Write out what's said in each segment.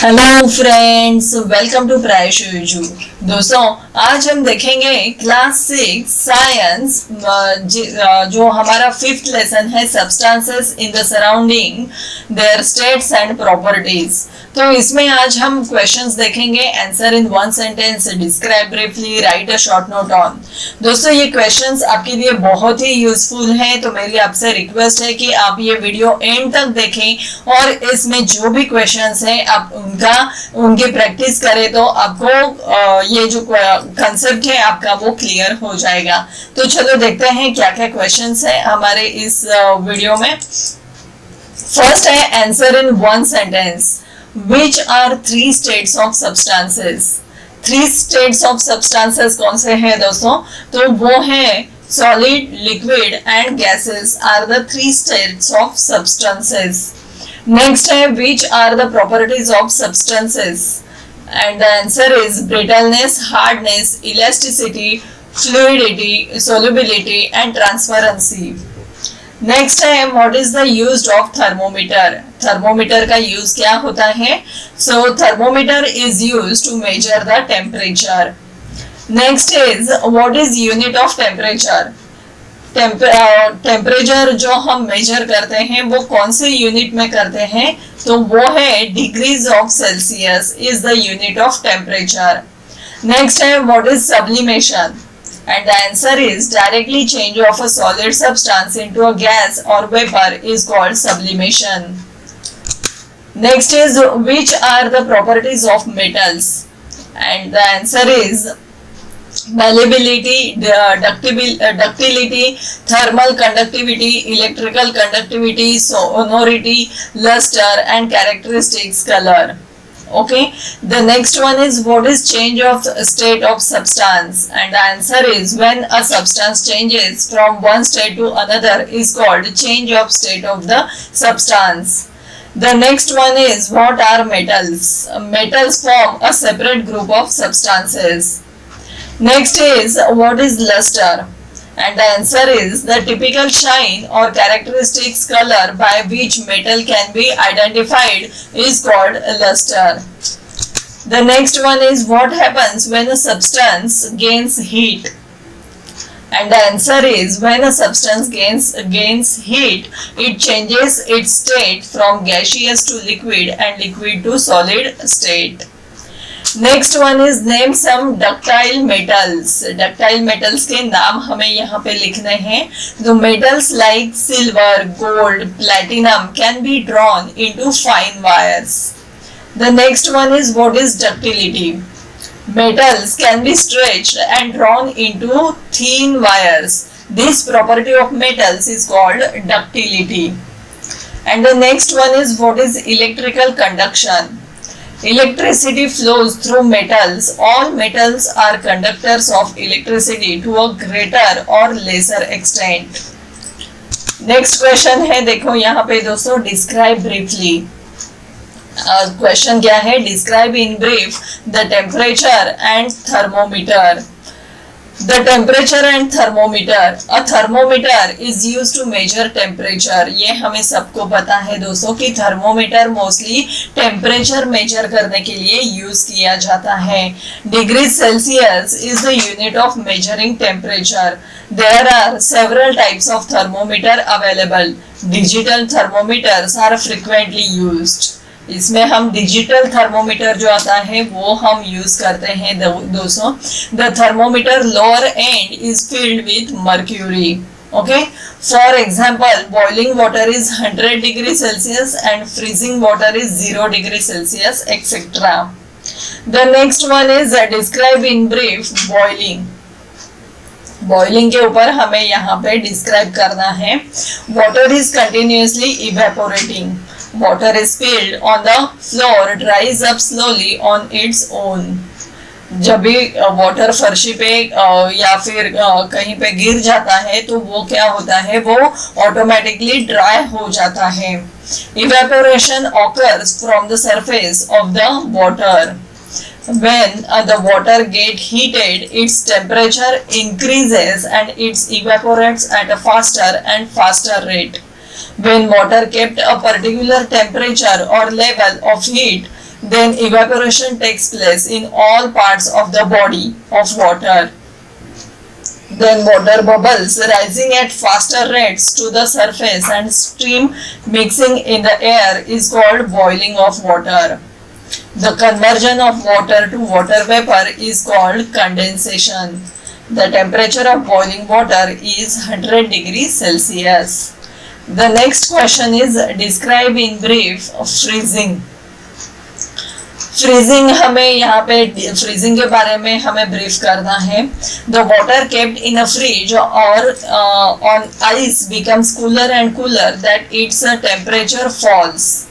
Hello friends, welcome to Prayashu. दोस्तों, आज हम देखेंगे क्लास 6 साइंस, जो हमारा फिफ्थ लेसन है, substances in the surrounding their states and properties. तो इसमें आज हम क्वेश्चंस देखेंगे, answer in one sentence, describe briefly, write a short note on. दोस्तों, ये क्वेश्चंस आपके लिए बहुत ही यूजफुल है, तो मेरी आपसे रिक्वेस्ट है कि आप ये वीडियो एंड तक देखें और इसमें जो भी क्वेश्चंस हैं आप उनकी प्रैक्टिस करें, तो आपको ये जो कंसेप्ट है आपका वो क्लियर हो जाएगा। तो चलो देखते हैं क्या क्या क्वेश्चंस है हमारे इस वीडियो में। फर्स्ट है answer in one sentence, which are three states of substances. Three states of substances कौन से हैं दोस्तों? तो वो है solid, liquid and gases are the three states of substances. Next है which are the properties of substances, and the answer is brittleness, hardness, elasticity, fluidity, solubility and transparency. Next है what is the use of thermometer. Thermometer का use क्या होता है? So thermometer is used to measure the temperature. Next is what is unit of temperature. Temperature जो हम major करते हैं वो कौन से यूनिट में करते हैं? तो वो है degrees of Celsius is the unit of temperature. Next है what is sublimation, and the answer is directly change of a solid substance into a gas or vapour is called sublimation. Next is which are the properties of metals, and the answer is malleability, ductility, thermal conductivity, electrical conductivity, sonority, luster and characteristics color. Okay, the next one is what is change of state of substance, and the answer is when a substance changes from one state to another is called change of state of the substance. The next one is what are metals. Metals form a separate group of substances. Next is what is luster, and the answer is the typical shine or characteristics color by which metal can be identified is called luster. The next one is what happens when a substance gains heat, and the answer is when a substance gains heat, it changes its state from gaseous to liquid and liquid to solid state. Next one is name some ductile metals. Ductile metals के नाम हमें यहाँ पे लिखने हैं। The metals like silver, gold, platinum can be drawn into fine wires. The next one is what is ductility. Metals can be stretched and drawn into thin wires. This property of metals is called ductility. And the next one is what is electrical conduction. Electricity flows through metals. All metals are conductors of electricity to a greater or lesser extent. Next question है, देखो यहाँ पे दोस्तों, describe briefly. Question क्या है? Describe in brief the temperature and thermometer. The temperature and thermometer. A thermometer is used to measure temperature. ये हमें सबको पता है दोस्तों कि थर्मोमीटर मोस्टली टेम्परेचर मेजर करने के लिए यूज किया जाता है। Degree Celsius is the unit of measuring temperature. There are several types of thermometer available. Digital thermometers are frequently used. इसमें हम डिजिटल थर्मोमीटर जो आता है वो हम यूज करते हैं दोस्तों। The thermometer lower and is filled with mercury. Okay, for example boiling water is 100 degree Celsius and freezing water is 0 degree Celsius etcetera. The next one is describe in brief boiling. Boiling के ऊपर हमें यहाँ पे describe करना है। Water is continuously evaporating. Water is spilled on the floor, dries up slowly on its own. जब भी water फर्शी पे या फिर कहीं पे गिर जाता है तो वो क्या होता है, वो ऑटोमेटिकली ड्राई हो जाता है। Evaporation occurs from the surface of the water. When the water get heated, its temperature increases and it evaporates at a faster and faster rate. When water kept a particular temperature or level of heat, Then evaporation takes place in all parts of the body of water. Then water bubbles rising at faster rates to the surface and steam mixing in the air is called boiling of water. The conversion of water to water vapor is called condensation. The temperature of boiling water is 100 degrees Celsius. The next question is describe in brief freezing. Freezing हमें यहाँ पे freezing के बारे में हमें brief करना है. The water kept in a fridge or on ice becomes cooler and cooler that its temperature falls.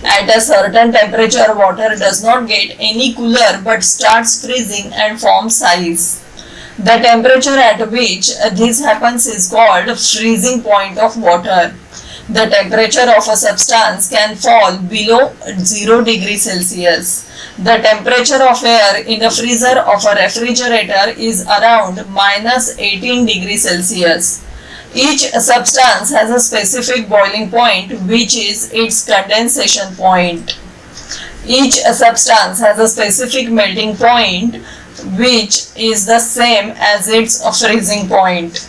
At a certain temperature, water does not get any cooler but starts freezing and forms ice. The temperature at which this happens is called freezing point of water. The temperature of a substance can fall below 0 degrees Celsius. The temperature of air in the freezer of a refrigerator is around minus 18 degrees Celsius. Each substance has a specific boiling point which is its condensation point. Each substance has a specific melting point which is the same as its freezing point.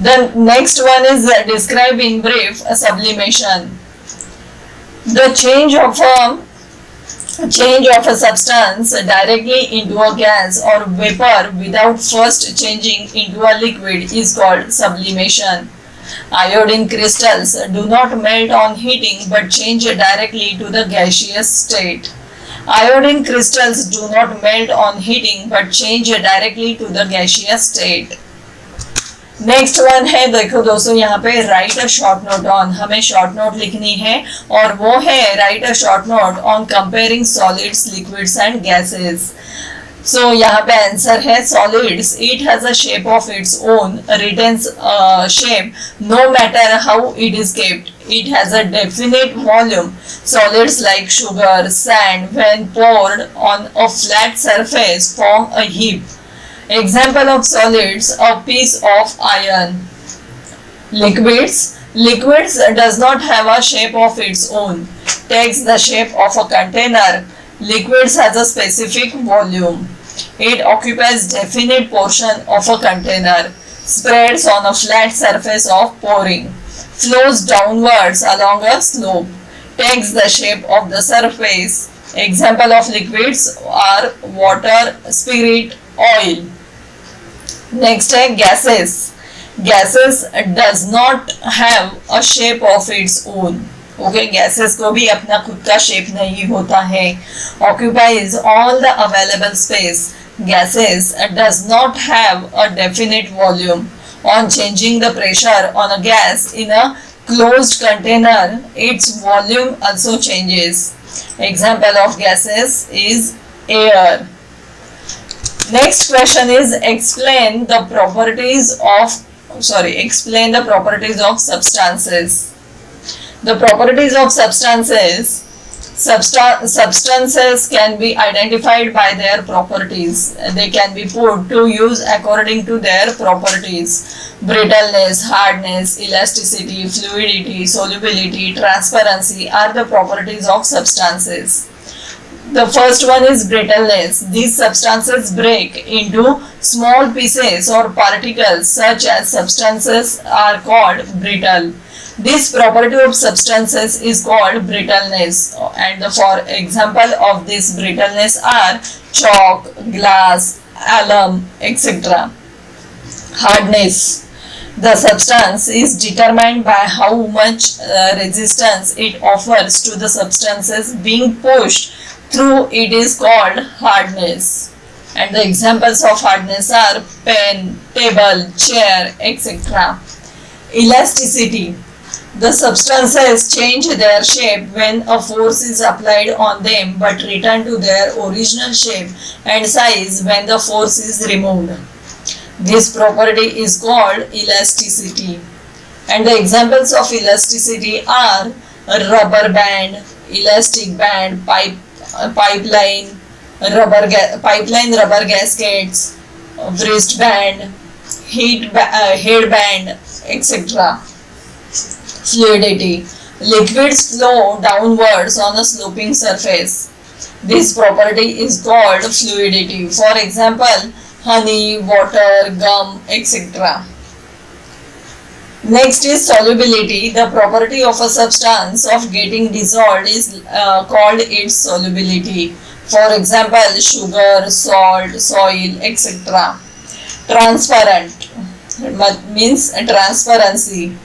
The next one is describe in brief sublimation. The change of a substance directly into a gas or vapor without first changing into a liquid is called sublimation. Iodine crystals do not melt on heating but change directly to the gaseous state. Iodine crystals do not melt on heating but change directly to the gaseous state. Next one है, देखो दोस्तों यहाँ पे write a short note on, हमें short note लिखनी है और वो है write a short note on comparing solids liquids and gases. So यहाँ पे आंसर है solids it has a shape of its own retains shape no matter how it is kept. It has a definite volume. Solids like sugar, sand, when poured on a flat surface form a heap. Example of solids, a piece of iron. Liquids does not have a shape of its own. Takes the shape of a container. Liquids has a specific volume. It occupies definite portion of a container. Spreads on a flat surface of pouring. Flows downwards along a slope. Takes the shape of the surface. Example of liquids are water, spirit, oil. Next है gases. Gases does not have a shape of its own. Okay, gases को भी अपना खुद का shape नहीं होता है. Occupies all the available space. Gases does not have a definite volume. On changing the pressure on a gas in a closed container, its volume also changes. Example of gases is air. Next question is explain the properties of substances. The properties of substances can be identified by their properties. They can be put to use according to their properties. Brittleness, hardness, elasticity, fluidity, solubility, transparency are the properties of substances. The first one is brittleness. These substances break into small pieces or particles such as substances are called brittle. This property of substances is called brittleness, and for example of this brittleness are chalk, glass, alum, etc. Hardness. The substance is determined by how much resistance it offers to the substances being pushed through. It is called hardness. And the examples of hardness are pen, table, chair, etc. Elasticity. The substances change their shape when a force is applied on them but return to their original shape and size when the force is removed. This property is called elasticity. And the examples of elasticity are rubber band, elastic band, pipeline, rubber gaskets, wristband, headband, etc. Fluidity. Liquids flow downwards on a sloping surface. This property is called fluidity. For example, honey, water, gum, etc. Next is solubility. The property of a substance of getting dissolved is called its solubility. For example, sugar, salt, soil, etc. Transparent means transparency.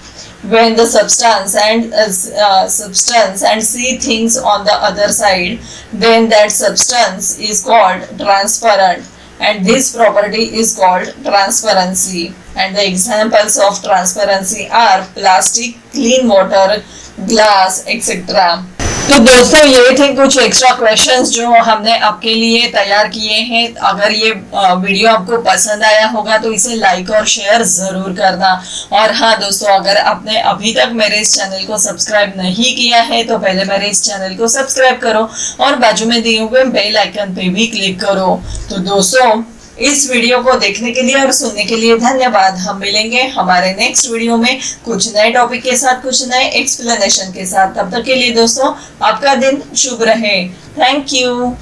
When the substance and see things on the other side, then that substance is called transparent, and this property is called transparency. And the examples of transparency are plastic, clean water, glass, etc. तो दोस्तों ये थे कुछ extra questions जो हमने आपके लिए तैयार किए हैं। अगर ये वीडियो आपको पसंद आया होगा तो इसे लाइक और शेयर जरूर करना। और हाँ दोस्तों, अगर आपने अभी तक मेरे इस चैनल को सब्सक्राइब नहीं किया है तो पहले मेरे इस चैनल को सब्सक्राइब करो और बाजू में दिए हुए बेल आइकन पे भी क्लिक करो। तो दोस्तों, इस वीडियो को देखने के लिए और सुनने के लिए धन्यवाद। हम मिलेंगे हमारे नेक्स्ट वीडियो में कुछ नए टॉपिक के साथ, कुछ नए एक्सप्लेनेशन के साथ। तब तक के लिए दोस्तों, आपका दिन शुभ रहे। Thank you.